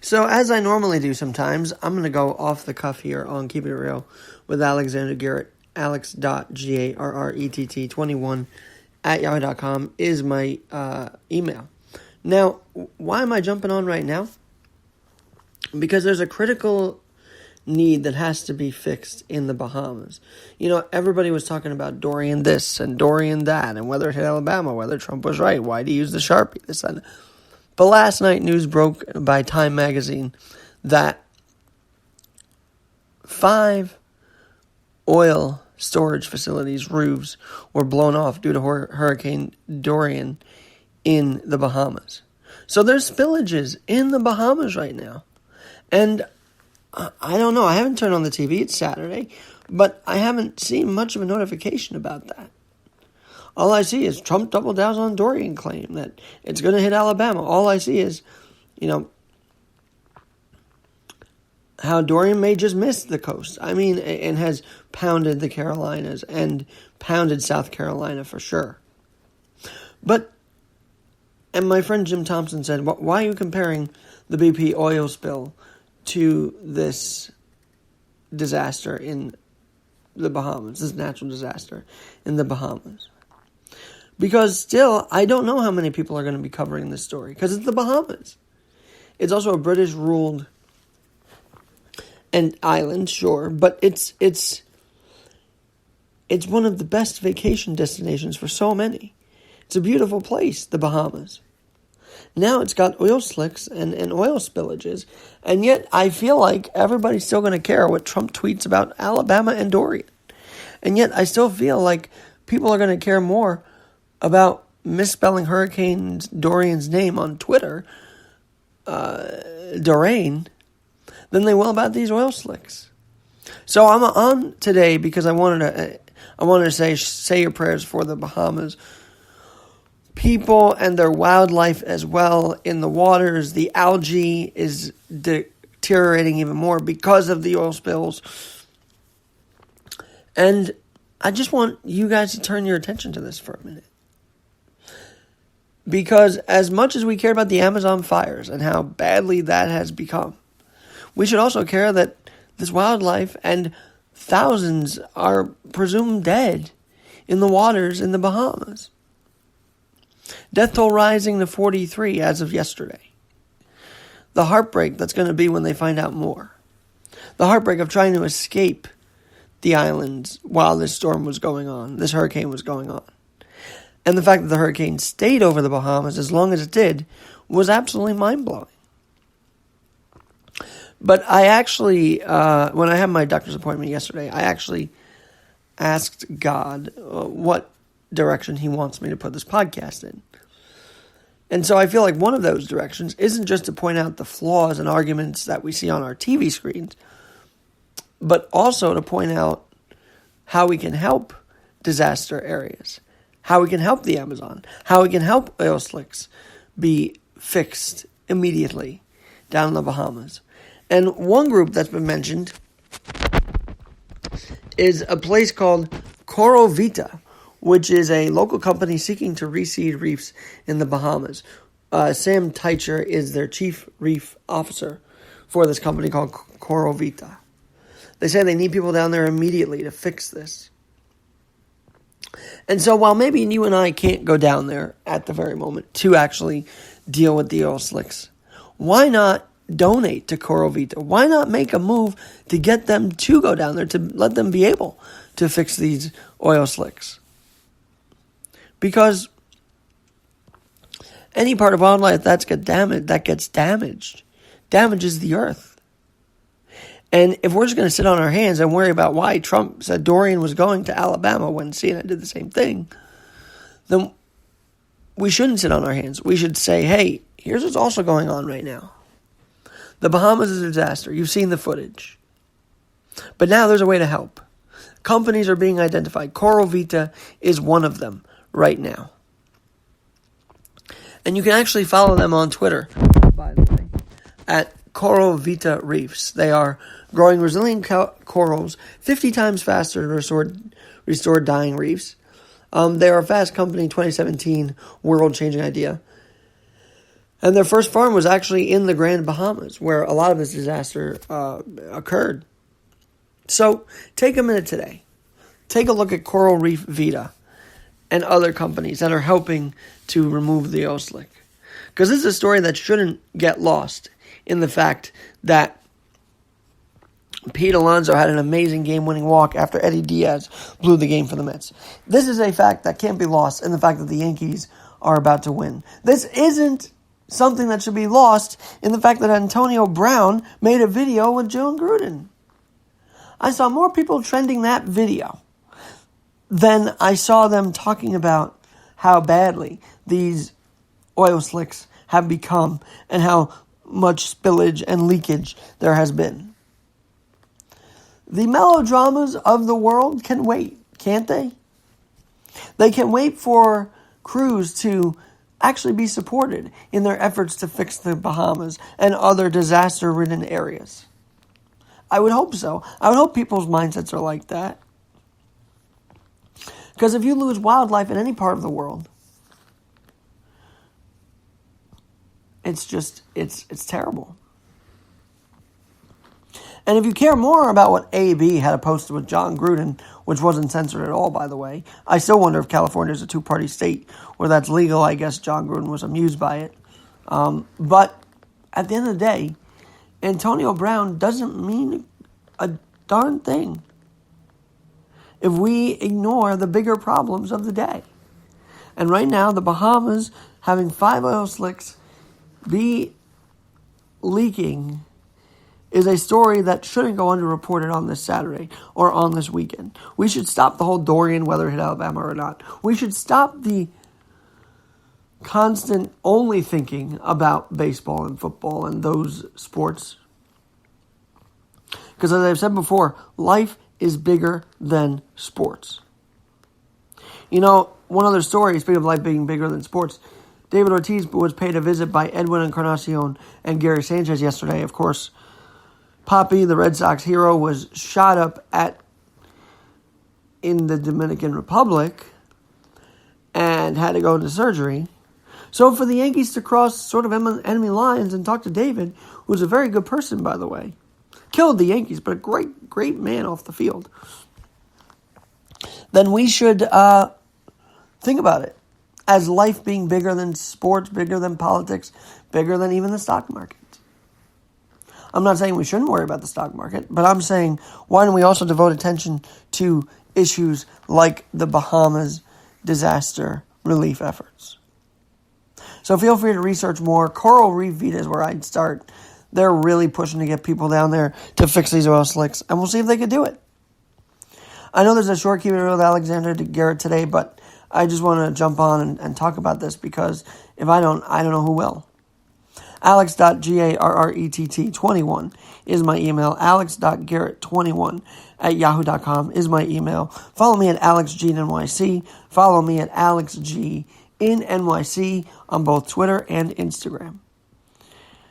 So, as I normally do sometimes, I'm going to go off the cuff here on Keep It Real with Alexander Garrett. Alex.Garrett21 at yahoo.com is my email. Now, why am I jumping on right now? Because there's a critical need that has to be fixed in the Bahamas. You know, everybody was talking about Dorian this and Dorian that, and whether it hit Alabama, whether Trump was right, why do you use the Sharpie, this and that. But last night, news broke by Time magazine that 5 oil storage facilities' roofs were blown off due to Hurricane Dorian in the Bahamas. So there's spillages in the Bahamas right now. And I don't know, I haven't turned on the TV, it's Saturday, but I haven't seen much of a notification about that. All I see is Trump double downs on Dorian claim that it's going to hit Alabama. All I see is, how Dorian may just miss the coast. I mean, and has pounded the Carolinas and pounded South Carolina for sure. And my friend Jim Thompson said, why are you comparing the BP oil spill to this disaster in the Bahamas, this natural disaster in the Bahamas? Because still, I don't know how many people are going to be covering this story, because it's the Bahamas. It's also a British-ruled island, sure, but it's one of the best vacation destinations for so many. It's a beautiful place, the Bahamas. Now it's got oil slicks and oil spillages, and yet I feel like everybody's still going to care what Trump tweets about Alabama and Dorian. And yet I still feel like people are going to care more about misspelling Hurricane Dorian's name on Twitter, Dorian, than they will about these oil slicks. So I'm on today because I wanted to say your prayers for the Bahamas people and their wildlife as well in the waters. The algae is deteriorating even more because of the oil spills. And I just want you guys to turn your attention to this for a minute. Because as much as we care about the Amazon fires and how badly that has become, we should also care that this wildlife and thousands are presumed dead in the waters in the Bahamas. Death toll rising to 43 as of yesterday. The heartbreak that's going to be when they find out more. The heartbreak of trying to escape the islands while this storm was going on, this hurricane was going on. And the fact that the hurricane stayed over the Bahamas as long as it did was absolutely mind-blowing. But I actually, when I had my doctor's appointment yesterday, I actually asked God what direction he wants me to put this podcast in. And so I feel like one of those directions isn't just to point out the flaws and arguments that we see on our TV screens, but also to point out how we can help disaster areas, how we can help the Amazon, how we can help oil slicks be fixed immediately down in the Bahamas. And one group that's been mentioned is a place called Coral Vita, which is a local company seeking to reseed reefs in the Bahamas. Sam Teicher is their chief reef officer for this company called Coral Vita. They say they need people down there immediately to fix this. And so while maybe you and I can't go down there at the very moment to actually deal with the oil slicks, why not donate to Coral Vita? Why not make a move to get them to go down there, to let them be able to fix these oil slicks? Because any part of wildlife that gets damaged damages the earth. And if we're just going to sit on our hands and worry about why Trump said Dorian was going to Alabama when CNN did the same thing, then we shouldn't sit on our hands. We should say, hey, here's what's also going on right now. The Bahamas is a disaster. You've seen the footage. But now there's a way to help. Companies are being identified. Coral Vita is one of them right now. And you can actually follow them on Twitter, by the way, at Coral Vita Reefs. They are growing resilient corals 50 times faster to restore dying reefs. They are a Fast Company 2017 world-changing idea. And their first farm was actually in the Grand Bahamas, where a lot of this disaster occurred. So take a minute today. Take a look at Coral Reef Vita and other companies that are helping to remove the oil slick. Because this is a story that shouldn't get lost in the fact that Pete Alonso had an amazing game-winning walk after Eddie Diaz blew the game for the Mets. This is a fact that can't be lost in the fact that the Yankees are about to win. This isn't something that should be lost in the fact that Antonio Brown made a video with Jon Gruden. I saw more people trending that video than I saw them talking about how badly these oil slicks have become and how much spillage and leakage there has been. The melodramas of the world can wait, can't they? They can wait for crews to actually be supported in their efforts to fix the Bahamas and other disaster-ridden areas. I would hope so. I would hope people's mindsets are like that. Because if you lose wildlife in any part of the world, it's terrible. And if you care more about what AB had posted with Jon Gruden, which wasn't censored at all, by the way, I still wonder if California is a two-party state where that's legal. I guess Jon Gruden was amused by it. But at the end of the day, Antonio Brown doesn't mean a darn thing if we ignore the bigger problems of the day. And right now, the Bahamas having 5 oil slicks be leaking is a story that shouldn't go underreported on this Saturday or on this weekend. We should stop the whole Dorian, whether it hit Alabama or not. We should stop the constant only thinking about baseball and football and those sports. Because as I've said before, life is bigger than sports. You know, one other story, speaking of life being bigger than sports, David Ortiz was paid a visit by Edwin Encarnacion and Gary Sanchez yesterday. Of course, Papi, the Red Sox hero, was shot up in the Dominican Republic and had to go into surgery. So for the Yankees to cross sort of enemy lines and talk to David, who's a very good person, by the way, killed the Yankees, but a great, great man off the field, then we should think about it as life being bigger than sports, bigger than politics, bigger than even the stock market. I'm not saying we shouldn't worry about the stock market, but I'm saying why don't we also devote attention to issues like the Bahamas disaster relief efforts? So feel free to research more. Coral Reef Vita is where I'd start. They're really pushing to get people down there to fix these oil slicks, and we'll see if they can do it. I know there's a short Keeping It Real with Alexander Garrett today, but I just want to jump on and talk about this because if I don't know who will. Alex.garrett21 is my email. Alex.garrett21@yahoo.com is my email. Follow me at AlexGNYC. Follow me at AlexGNYC on both Twitter and Instagram.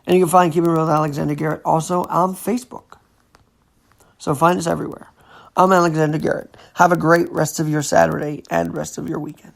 And you can find Keeping It Real with Alexander Garrett also on Facebook. So find us everywhere. I'm Alexander Garrett. Have a great rest of your Saturday and rest of your weekend.